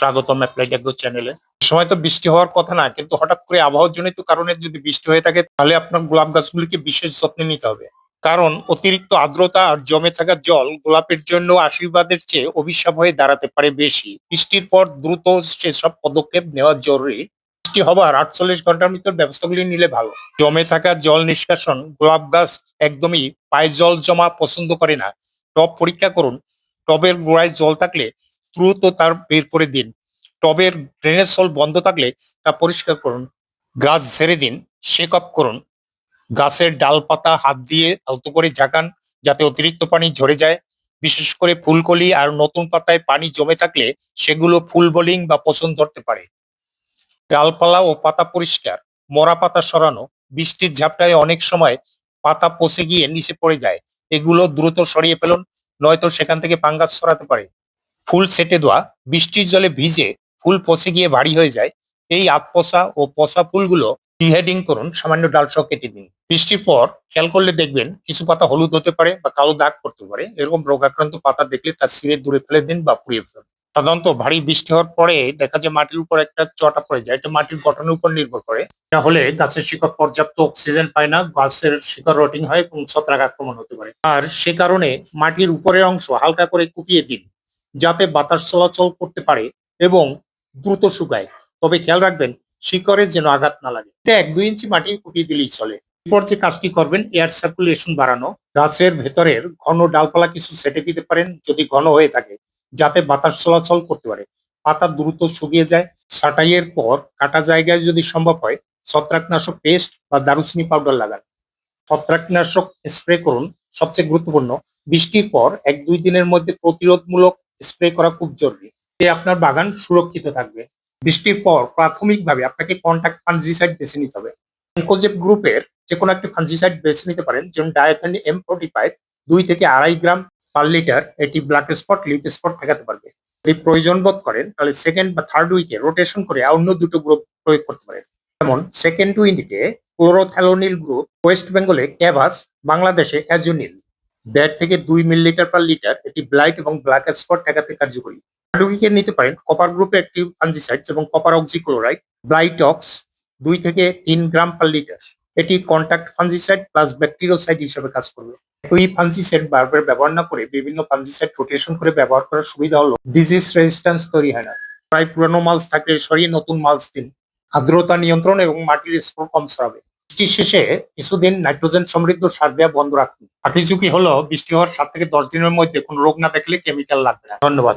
স্বাগতম applied agro চ্যানেলে। সময় তো বৃষ্টি হওয়ার কথা না, কিন্তু হঠাৎ করে আবহাওয়াজনিত কারণে যদি বৃষ্টি হয়ে থাকে তাহলে আপনার গোলাপ গাছগুলিকে বিশেষ যত্নে নিতে হবে। কারণ অতিরিক্ত আর্দ্রতা আর জমে থাকা জল গোলাপের জন্য আশীর্বাদের চেয়ে অভিশাপ হয়ে দাঁড়াতে পারে বেশি। বৃষ্টির পর দ্রুত সেসব পদক্ষেপ নেওয়া জরুরি। বৃষ্টি হবার 48 ঘন্টার ভিতর ব্যবস্থাগুলি নিলে ভালো। জমে থাকা জল নিষ্কাশন, গোলাপ গাছ একদমই পায়ে জল জমা পছন্দ করে না। টব পরীক্ষা করুন। টবের গোড়ায় জল থাকলে দ্রুত তার বের করে দিন। টবের ড্রেনেজ হোল বন্ধ থাকলে তা পরিষ্কার করুন। গাছ ছেড়ে দিন, শেক অফ করুন। গাছের ডালপাতা হাত দিয়ে আলতো করে ঝাঁকান যাতে অতিরিক্ত পানি ঝরে যায়। বিশেষ করে ফুলকলি আর নতুন পাতায় পানি জমে থাকলে সেগুলো ফুল বোলিং বা পচন ধরতে পারে। ডালপালা ও পাতা পরিষ্কার, মরা পাতা সরানো। বৃষ্টির ঝাপটায় অনেক সময় পাতা পচে গিয়ে নিচে পড়ে যায়। এগুলো দ্রুত সরিয়ে ফেলুন, নয়তো সেখান থেকে ফাঙ্গাস ছড়াতে পারে। ফুল ছেটে দেওয়া, বৃষ্টির জলে ভিজে ফুল পচে গিয়ে ভারী হয়ে যায়। এই আধপচা ও পচা ফুলগুলো ডিহেডিং করুন, সামান্য ডাল সহ কেটে দিন। বৃষ্টির পর খেয়াল করলে দেখবেন কিছু পাতা হলুদ হতে পারে বা কালো দাগ পড়তে পারে। এরকম রোগাক্রান্ত পাতা দেখলে তা ছিঁড়ে দূরে ফেলে দিন বা পুড়িয়ে ফেলুন। সাধারণত ভারী বৃষ্টি হওয়ার পরে দেখা যায় মাটির উপর একটা চটা পড়ে যায়, এটা মাটির গঠনের উপর নির্ভর করে। তাহলে গাছের শিকড় পর্যাপ্ত অক্সিজেন পায় না, গাছের শিকড় রটিং হয় এবং ছত্রাক আক্রমণ হতে পারে। আর সে কারণে মাটির উপরের অংশ হালকা করে কুপিয়ে দিন যাতে বাতাস চলাচল করতে পারে এবং দ্রুত শুকায়। তবে খেয়াল রাখবেন শিকড়ে যেন আঘাত না লাগে। এটা 1-2 ইঞ্চি মাটি কুপিয়ে দিলেই চলে। এরপর যে কাজটি করবেন, এয়ার সার্কুলেশন বাড়ানো। গাছের ভেতরের ঘন ডালপালা কিছু ছেটে দিতে পারেন যদি ঘন হয়ে থাকে, যাতে বাতাস চলাচল করতে পারে। পাতা দ্রুত শুকিয়ে যায়। ছাঁটাইয়ের পর কাটা জায়গায় যদি সম্ভব হয় ছত্রাকনাশক পেস্ট বা দারুচিনি পাউডার লাগান। ছত্রাকনাশক স্প্রে করুন। সবচেয়ে গুরুত্বপূর্ণ, বৃষ্টির পর 1-2 দিনের মধ্যে প্রতিরোধমূলক স্প্রে করা খুব জরুরি। এতে আপনার বাগান সুরক্ষিত থাকবে। বৃষ্টির পর প্রাথমিকভাবে আপনাকে কন্টাক্ট ফাঞ্জিসাইড বেছে নিতে হবে। ম্যানকোজেব গ্রুপের যে কোনো একটি ফাঞ্জিসাইড বেছে নিতে পারেন, যেমন ডায়াথেন M45 2 থেকে 2.5 গ্রাম পার লিটার। এটি ব্ল্যাক স্পট, লিফ স্পট ঠেকাতে পারবে। যদি প্রয়োজন বোধ করেন তাহলে সেকেন্ড বা থার্ড উইকে রোটেশন করে অন্য দুটো গ্রুপ প্রয়োগ করতে পারেন। যেমন সেকেন্ড উইকে ক্লোরোথ্যালোনিল গ্রুপ, ওয়েস্ট বেঙ্গলে ক্যাভাস, বাংলাদেশে অ্যাজোনিল। 1.5 থেকে 2 মিলিলিটার পার লিটার। এটি ব্লাইট এবং ব্ল্যাক স্পট ঠেকাতে কার্যকরী। থার্ড উইকে নিতে পারেন কপার গ্রুপের একটি ফাঞ্জিসাইড এবং কপার অক্সিক্লোরাইড, ব্লাইটক্স 2 থেকে 3 গ্রাম পার লিটার। এটি কন্টাক্ট ফাঞ্জিসাইড প্লাস ব্যাকটেরিওসাইড হিসেবে কাজ করবে। এই ফাঞ্জিসাইড বারবার ব্যবহার না করে বিভিন্ন ফাঞ্জিসাইড রোটেশন করে ব্যবহার করার সুবিধা হলো ডিজিজ রেজিস্ট্যান্স তৈরি হয় না। প্রায় পুরানো মালচ থাকলে সরিয়ে নতুন মালচ দিন। আর্দ্রতা নিয়ন্ত্রণ এবং মাটির স্পোর কম ছড়াবে। বৃষ্টির শেষে কিছুদিন নাইট্রোজেন সমৃদ্ধ সার দেওয়া বন্ধ রাখুন। বাকি ঝুঁকি হলো বৃষ্টি হওয়ার 7 থেকে 10 দিনের মধ্যে কোনো রোগ না দেখলে কেমিক্যাল লাগবে না। ধন্যবাদ।